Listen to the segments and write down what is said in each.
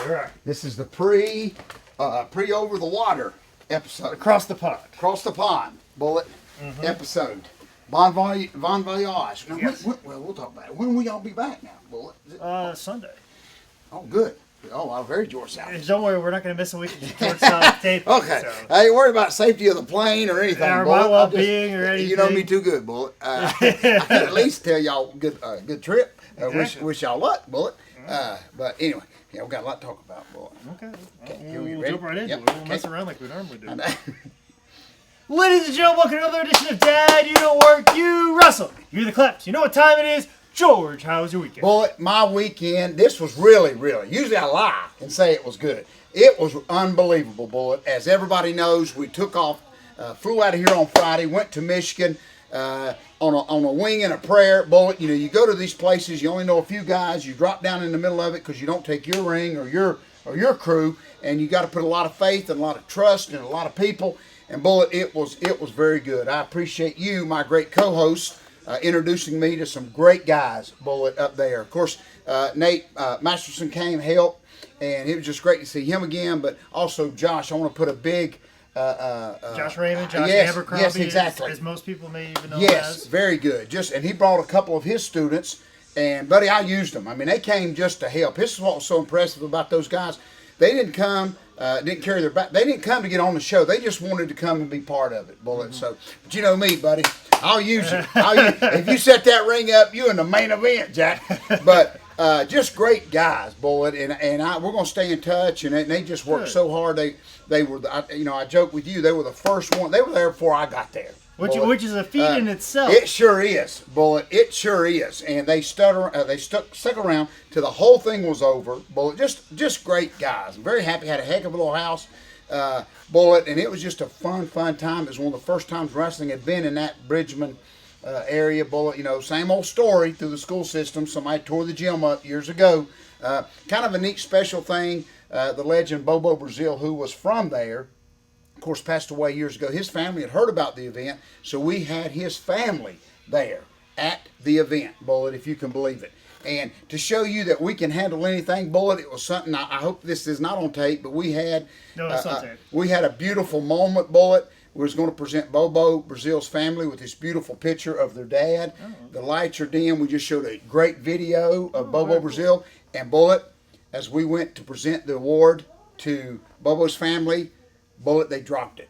All right. This is the pre over the water episode. Across the pond. Across the pond, Bullet episode. Bon voyage. Now, Yes. well, we'll talk about it. When will y'all be back now, Bullet? Sunday. Oh, good. Oh, I'm very George South. Don't worry, we're not going to miss a week of George South tape. Okay. So. I ain't worried about safety of the plane or anything, Or Bullet. my well-being or anything. You know me too good, Bullet. I can at least tell y'all good trip. Exactly. Wish y'all luck, Bullet. But anyway, yeah, we got a lot to talk about, Bullet. Okay. Here we We'll ready? jump right into Yep. it. We'll Okay. mess around like we normally do. And, Ladies and gentlemen, welcome to another edition of Dad, You Don't Work, You Wrestle. You hear the claps. You know what time it is. George, how was your weekend? Bullet, my weekend, this was really, usually I lie and say it was good. It was unbelievable, Bullet. As everybody knows, we took off, flew out of here on Friday, went to Michigan on a wing and a prayer. Bullet, you know, you go to these places, you only know a few guys, you drop down in the middle of it because you don't take your ring or your crew, and you got to put a lot of faith and a lot of trust in a lot of people. And Bullet, it was very good. I appreciate you, my great co-host, introducing me to some great guys, Bullet, up there. Of course, Nate Masterson came, helped, and it was just great to see him again. But also, Josh, I want to put a big... Josh Raymond, Josh Abercrombie, yes, exactly. as most people may even know Yes, as. very good. And he brought a couple of his students, and, buddy, I used them. I mean, they came just to help. This is what was so impressive about those guys. They didn't come... didn't carry their back. They didn't come to get on the show. They just wanted to come and be part of it, Bullet. So, but you know me, buddy. I'll use it. If you set that ring up, you in the main event, Jack. But just great guys, Bullet, and we're gonna stay in touch. And they just worked so hard. They were, I joke with you. They were the first one. They were there before I got there. Which is a feat in itself. It sure is, Bullet. It sure is. And they stuck around till the whole thing was over. Bullet, just great guys. I'm very happy. Had a heck of a little house, Bullet, and it was just a fun time. It was one of the first times wrestling had been in that Bridgman area, Bullet. You know, same old story through the school system. Somebody tore the gym up years ago. Kind of a neat special thing. The legend Bobo Brazil, who was from there, of course, passed away years ago. His family had heard about the event, so we had his family there at the event, Bullet, if you can believe it. And to show you that we can handle anything, Bullet, it was something, I hope this is not on tape, but we had No, it's on tape. We had a beautiful moment, Bullet. We was going to present Bobo Brazil's family with this beautiful picture of their dad. Oh. The lights are dim. We just showed a great video of Bobo Brazil. And Bullet, as we went to present the award to Bobo's family, Bullet, they dropped it.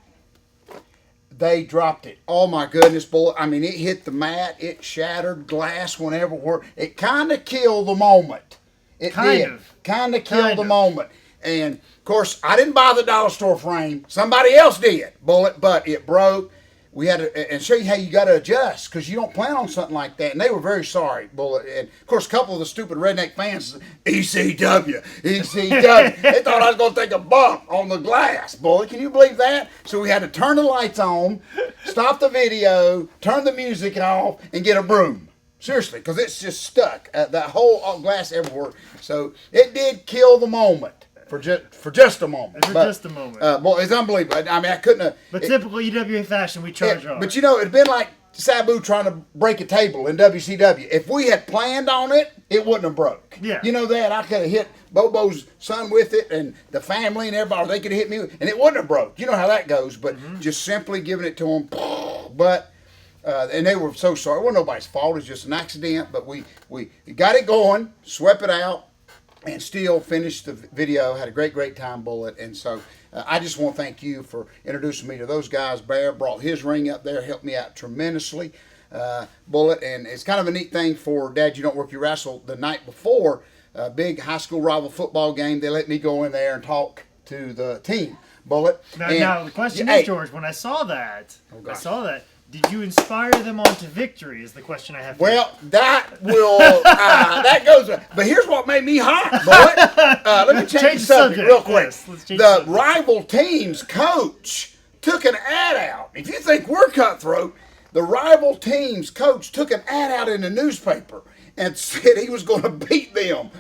They dropped it. Oh my goodness, Bullet. I mean, it hit the mat. It shattered glass went everywhere. It kind of killed the moment. It did. Kind of killed the moment. And of course, I didn't buy the dollar store frame. Somebody else did, Bullet, but it broke. We had to, and show you how you got to adjust because you don't plan on something like that. And they were very sorry, Bullet. And of course, a couple of the stupid redneck fans, ECW. They thought I was going to take a bump on the glass, Bullet. Can you believe that? So we had to turn the lights on, stop the video, turn the music off, and get a broom. Seriously, because it's just stuck. That whole glass everywhere. So it did kill the moment. For just a moment. Just a moment. Boy, it's unbelievable. I mean, I couldn't have... But typical EWA fashion, we charge hard. But you know, it'd been like Sabu trying to break a table in WCW. If we had planned on it, it wouldn't have broke. Yeah. You know that? I could have hit Bobo's son with it and the family and everybody. Or they could have hit me with, and it wouldn't have broke. You know how that goes. But just simply giving it to them. But... and they were so sorry. It wasn't nobody's fault. It was just an accident. But we got it going, swept it out, and still finished the video. Had a great time, Bullet. And so I just want to thank you for introducing me to those guys. Bear brought his ring up there, helped me out tremendously, Bullet. And it's kind of a neat thing for Dad, You Don't Work, You Wrestle. The night before a big high school rival football game, they let me go in there and talk to the team, Bullet. Now the question is, George, when I saw that, did you inspire them on to victory is the question I have. Well, that will, that goes, but here's what made me hot, Bullet. Let me change the subject real quick. Yes, the rival team's coach took an ad out. If you think we're cutthroat, the rival team's coach took an ad out in the newspaper and said he was going to beat them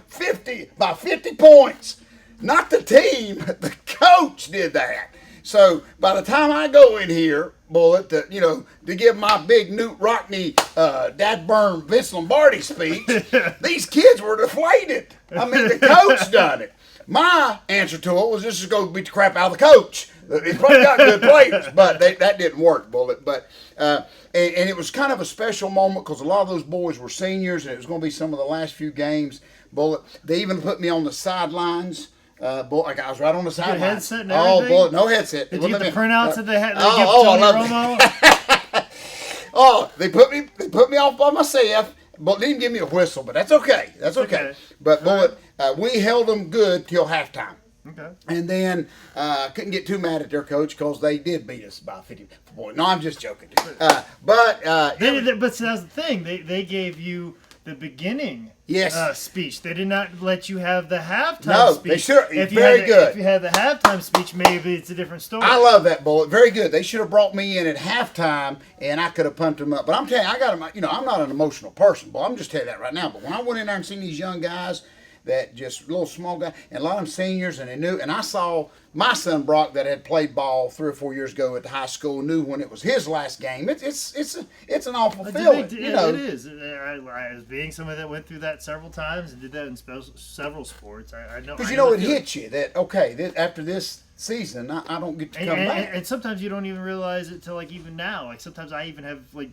by 50 points. Not the team, the coach did that. So by the time I go in here, Bullet, to give my big Newt Rockney, Dad Burn, Vince Lombardi speech, these kids were deflated. I mean, the coach done it. My answer to it was just to go beat the crap out of the coach. He's probably got good players, but that didn't work, Bullet. But and it was kind of a special moment because a lot of those boys were seniors, and it was going to be some of the last few games, Bullet. They even put me on the sidelines. Like I was right on the sideline. Headset and everything? Oh, Bullet, no headset. Did you get the printouts that they had? They put me off by myself, but didn't give me a whistle. But that's okay. That's okay. But Bullet, we held them good till halftime. Okay. And then couldn't get too mad at their coach because they did beat us by 50 points. No, I'm just joking. But see, that's the thing. They gave you the beginning speech. They did not let you have the halftime speech. No, they should. If you had the halftime speech, maybe it's a different story. I love that, Bullet. Very good. They should have brought me in at halftime, and I could have pumped them up. But I'm telling you, I'm not an emotional person, but I'm just telling you that right now. But when I went in there and seen these young guys, that just little small guy, and a lot of them seniors, and they knew. And I saw my son Brock that had played ball 3 or 4 years ago at the high school, knew when it was his last game. It's an awful feeling. It is. As being somebody that went through that several times and did that in several sports, I know. Because it hits you that after this season, I don't get to come back. And sometimes you don't even realize it till like even now. Like sometimes I even have like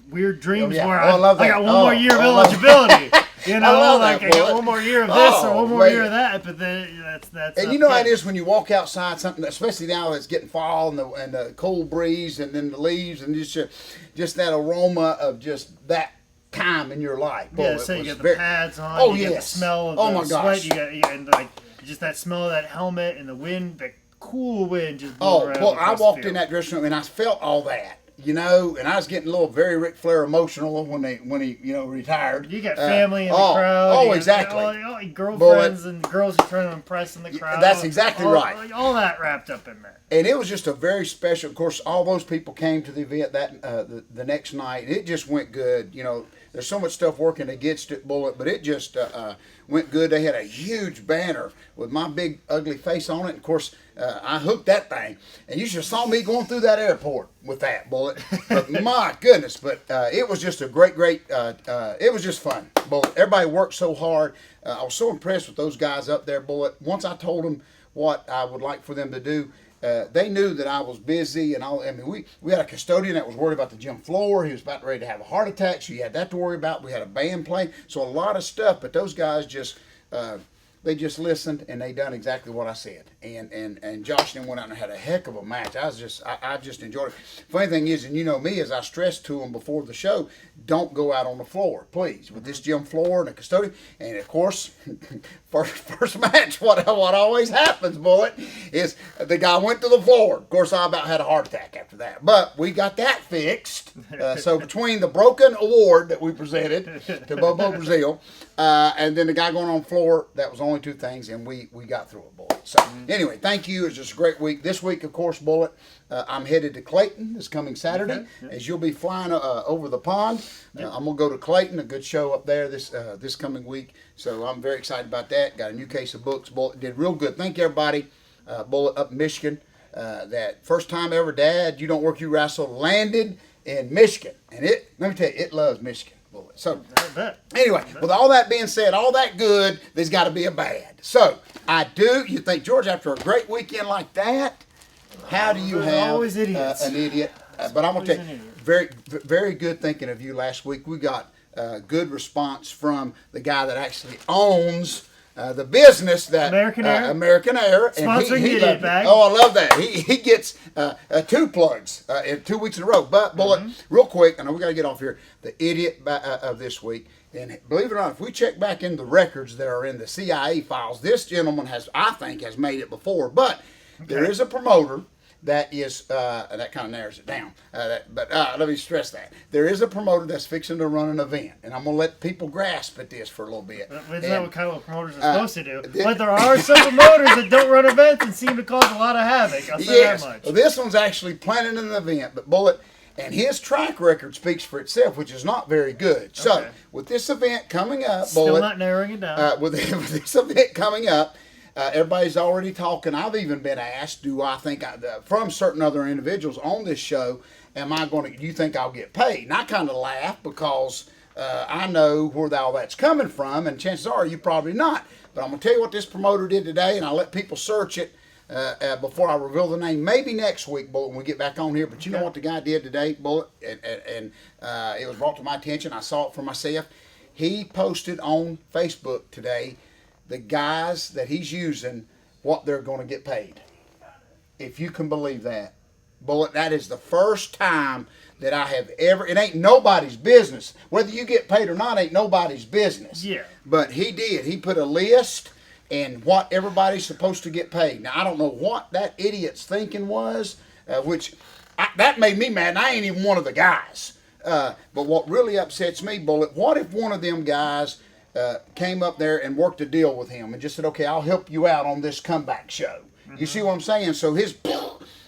weird dreams where I got one more year of eligibility. I got one more year of this or one more year of that, but then that's. And you know how it is when you walk outside, something, especially now it's getting fall and the cold breeze and then the leaves and just that aroma of just that time in your life. Yeah, so you get the pads on. You get the smell of the sweat. You got and just that smell of that helmet and the wind, the cool wind just blowing around. Well, I walked in that dressing room and I felt all that. And I was getting a little very Ric Flair emotional when he retired. You got family in the crowd. Oh, exactly. All girlfriends and girls you're trying to impress in the crowd. That's exactly right. All that wrapped up in there. And it was just a very special. Of course, all those people came to the event that the next night. It just went good. There's so much stuff working against it, Bullet, but it just went good. They had a huge banner with my big ugly face on it. And of course, I hooked that thing, and you should have saw me going through that airport with that, Bullet. But my goodness, but it was just a great. It was just fun, Bullet. Everybody worked so hard. I was so impressed with those guys up there, Bullet. Once I told them what I would like for them to do, they knew that I was busy and all. I mean, we had a custodian that was worried about the gym floor. He was about ready to have a heart attack, so you had that to worry about. We had a band playing, so a lot of stuff. But those guys just they just listened and they done exactly what I said. And Josh and them went out and had a heck of a match. I just enjoyed it. Funny thing is, and you know me, as I stressed to them before the show, don't go out on the floor, please. With this gym floor and a custodian, and of course, first match, what always happens, Bullet, is the guy went to the floor. Of course, I about had a heart attack after that, but we got that fixed. So between the broken award that we presented to Bobo Brazil, and then the guy going on the floor, that was only 2 things, and we got through it, Bullet. So anyway, thank you. It was just a great week. This week, of course, Bullet, I'm headed to Clayton this coming Saturday, as you'll be flying over the pond. I'm gonna go to Clayton, a good show up there this coming week. So I'm very excited about that. Got a new case of books. Bullet did real good. Thank you, everybody. Bullet up in Michigan. That first time ever, Dad, You Don't Work, You Wrestle, landed in Michigan, and let me tell you, it loves Michigan. Bullet. So anyway, with all that being said, all that good, there's got to be a bad. So you think, George, after a great weekend like that, how do you have an idiot? But I'm going to tell you, very, very good thinking of you last week. We got good response from the guy that actually owns the business that American Air. Sponsoring the Idiot Bag. Oh, I love that. He gets 2 plugs in 2 weeks in a row. But, Bullet, real quick, I know we got to get off here, the idiot of this week. And believe it or not, if we check back in the records that are in the CIA files, this gentleman I think has made it before. But there is a promoter that is, that kind of narrows it down. But let me stress that. There is a promoter that's fixing to run an event. And I'm going to let people grasp at this for a little bit. Isn't that what kind of promoters are supposed to do? But there are some promoters that don't run events and seem to cause a lot of havoc. I'll say that much. Well, this one's actually planning an event. But Bullet, and his track record speaks for itself, which is not very good. So, with this event coming up, Still not narrowing it down. With this event coming up, everybody's already talking. I've even been asked, do I think from certain other individuals on this show, do you think I'll get paid? And I kind of laugh because I know where all that's coming from, and chances are you probably not. But I'm going to tell you what this promoter did today, and I'll let people search it before I reveal the name. Maybe next week, Bullet, when we get back on here. But you know what the guy did today, Bullet? And it was brought to my attention. I saw it for myself. He posted on Facebook today the guys that he's using, what they're going to get paid. If you can believe that. Bullet, that is the first time that I have ever, it ain't nobody's business. Whether you get paid or not ain't nobody's business. Yeah. But he did. He put a list and what everybody's supposed to get paid. Now, I don't know what that idiot's thinking was, that made me mad, and I ain't even one of the guys. But what really upsets me, Bullet, what if one of them guys came up there and worked a deal with him and just said, okay, I'll help you out on this comeback show. Mm-hmm. You see what I'm saying? So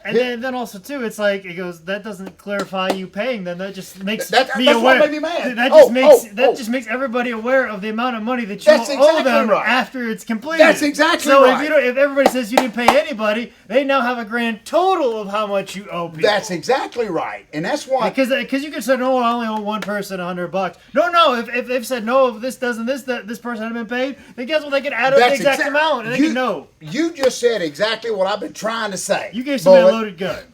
And then also too, it's like it goes. That doesn't clarify you paying them. That just makes that's aware. What made me mad. That just makes everybody aware of the amount of money that you owe them after it's completed. That's exactly right. So if everybody says you didn't pay anybody, they now have a grand total of how much you owe people. That's exactly right, and that's why. Because you could say no, I only owe one person $100. No. If they've said no, if this doesn't this person hasn't been paid, then guess what? They can add up the exact amount and they can know. You just said exactly what I've been trying to say. You gave somebody a loaded gun.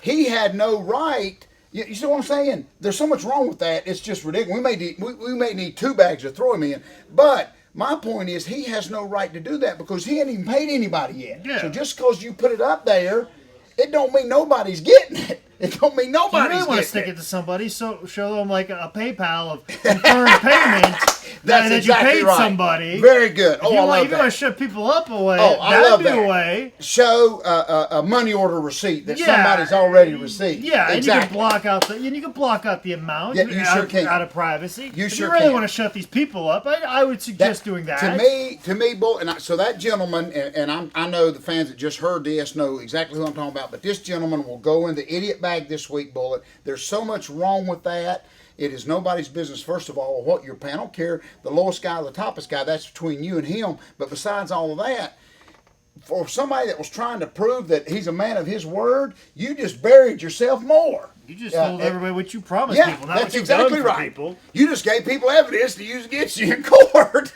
He had no right. You see what I'm saying? There's so much wrong with that. It's just ridiculous. We may need 2 bags to throw him in. But my point is he has no right to do that because he hasn't even paid anybody yet. Yeah. So just because you put it up there, it don't mean nobody's getting it. It don't mean nobody's getting it. You may want to stick it to somebody, so show them like a PayPal of confirmed payment. That's exactly you paid right. somebody. Very good. I love that. If you want to shut people up away, that'd be a way. Show a money order receipt that somebody's already received. Yeah, exactly. And you can block out the amount. Yeah, you sure can. Out of privacy. If you really want to shut these people up, I would suggest doing that. To me, Bull, so that gentleman, and I know the fans that just heard this know exactly who I'm talking about, but this gentleman will go in the idiot bag this week, Bullet. There's so much wrong with that. It is nobody's business, first of all, what you're paying. I don't care the lowest guy or the toppest guy. That's between you and him. But besides all of that, for somebody that was trying to prove that he's a man of his word, you just buried yourself more. You just told everybody what you promised people, not what you've exactly done for right. people. You just gave people evidence to use against you in court.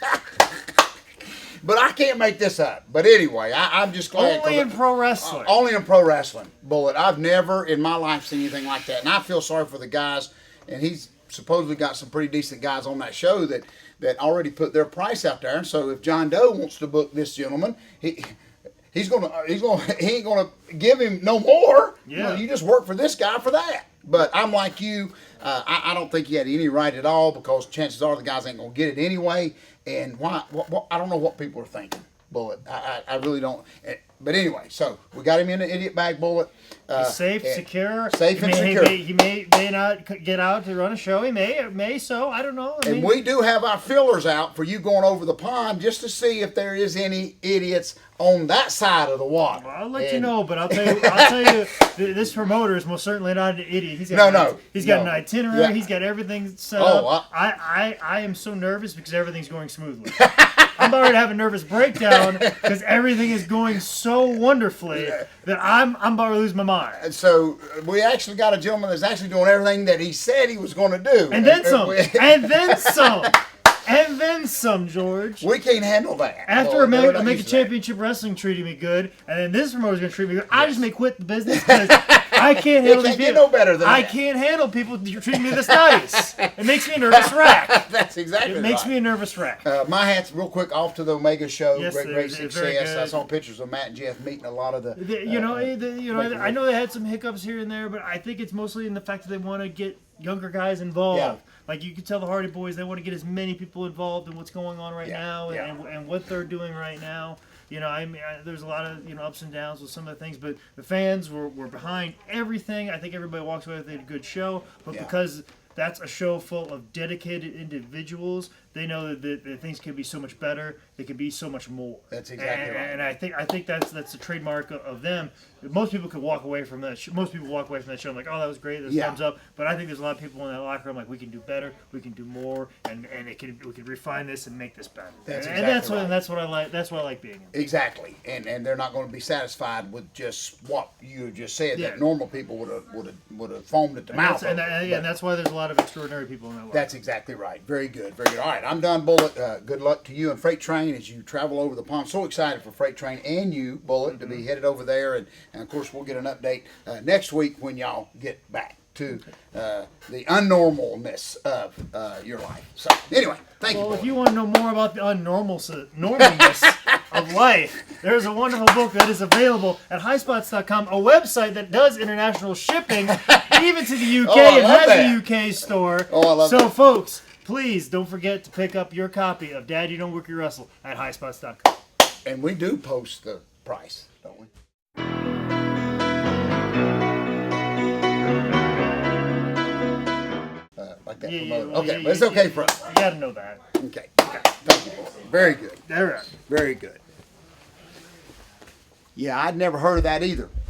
But I can't make this up. But anyway, I'm just glad. Only in pro wrestling. Only in pro wrestling, Bullet. I've never in my life seen anything like that. And I feel sorry for the guys. And he's supposedly got some pretty decent guys on that show that already put their price out there. And so if John Doe wants to book this gentleman, he ain't gonna give him no more. Yeah. You just work for this guy for that. But I'm like you. I don't think he had any right at all because chances are the guys ain't gonna get it anyway. And why? I don't know what people are thinking, Bullet. I really don't. But anyway, so we got him in the idiot bag, Bullet. He's safe, secure. Safe and secure. He may not get out to run a show. He may. So I don't know. And we do have our fillers out for you going over the pond just to see if there is any idiots on that side of the water. Well, I'll let you know, but I'll tell you, this promoter is most certainly not an idiot. He's got an itinerary. Yeah. He's got everything set up. I am so nervous because everything's going smoothly. I'm about to have a nervous breakdown because everything is going so wonderfully that I'm about to lose my mind. And so we actually got a gentleman that's actually doing everything that he said he was going to do. And then some. And then some. And then some, George. We can't handle that. After Omega Championship Wrestling treating me good, and then this promoter's going to treat me good, I just may quit the business because I can't handle these people. No better than I can't handle people treating me this nice. It makes me a nervous wreck. That's exactly right. It makes me a nervous wreck. My hat's real quick off to the Omega show. Yes, great success. I saw pictures of Matt and Jeff meeting a lot of the. I know they had some hiccups here and there, but I think it's mostly in the fact that they want to get younger guys involved. Yeah. Like you can tell the Hardy Boys, they want to get as many people involved in what's going on right now and what they're doing right now. There's a lot of ups and downs with some of the things, but the fans were behind everything. I think everybody walks away with a good show, but because that's a show full of dedicated individuals they know that things can be so much better. They can be so much more. That's exactly right. And I think that's a trademark of them. Most people could walk away from that. Most people walk away from that show like, oh, that was great. Thumbs up. But I think there's a lot of people in that locker room like, we can do better. We can do more, and we can refine this and make this better. That's what I like. That's what I like being in. Exactly. And they're not going to be satisfied with just what you just said. That normal people would have foamed at the mouth. And that's why there's a lot of extraordinary people in that locker room. That's exactly right. Very good. Very good. All right, I'm done, Bullet. Good luck to you and Freight Train as you travel over the pond. So excited for Freight Train and you, Bullet, to be headed over there. And of course, we'll get an update next week when y'all get back to the unnormalness of your life. So anyway, thank you. Well, if you want to know more about the normalness of life, there's a wonderful book that is available at highspots.com, a website that does international shipping, even to the UK, and has a UK store. Oh, I love that. So, folks, please don't forget to pick up your copy of Dad, You Don't Work, You Wrestle at highspots.com. And we do post the price, don't we? Like that promoter. Okay, but it's okay for us. You got to know that. Okay. Thank you, boy. Very good. All right. Very good. Yeah, I'd never heard of that either.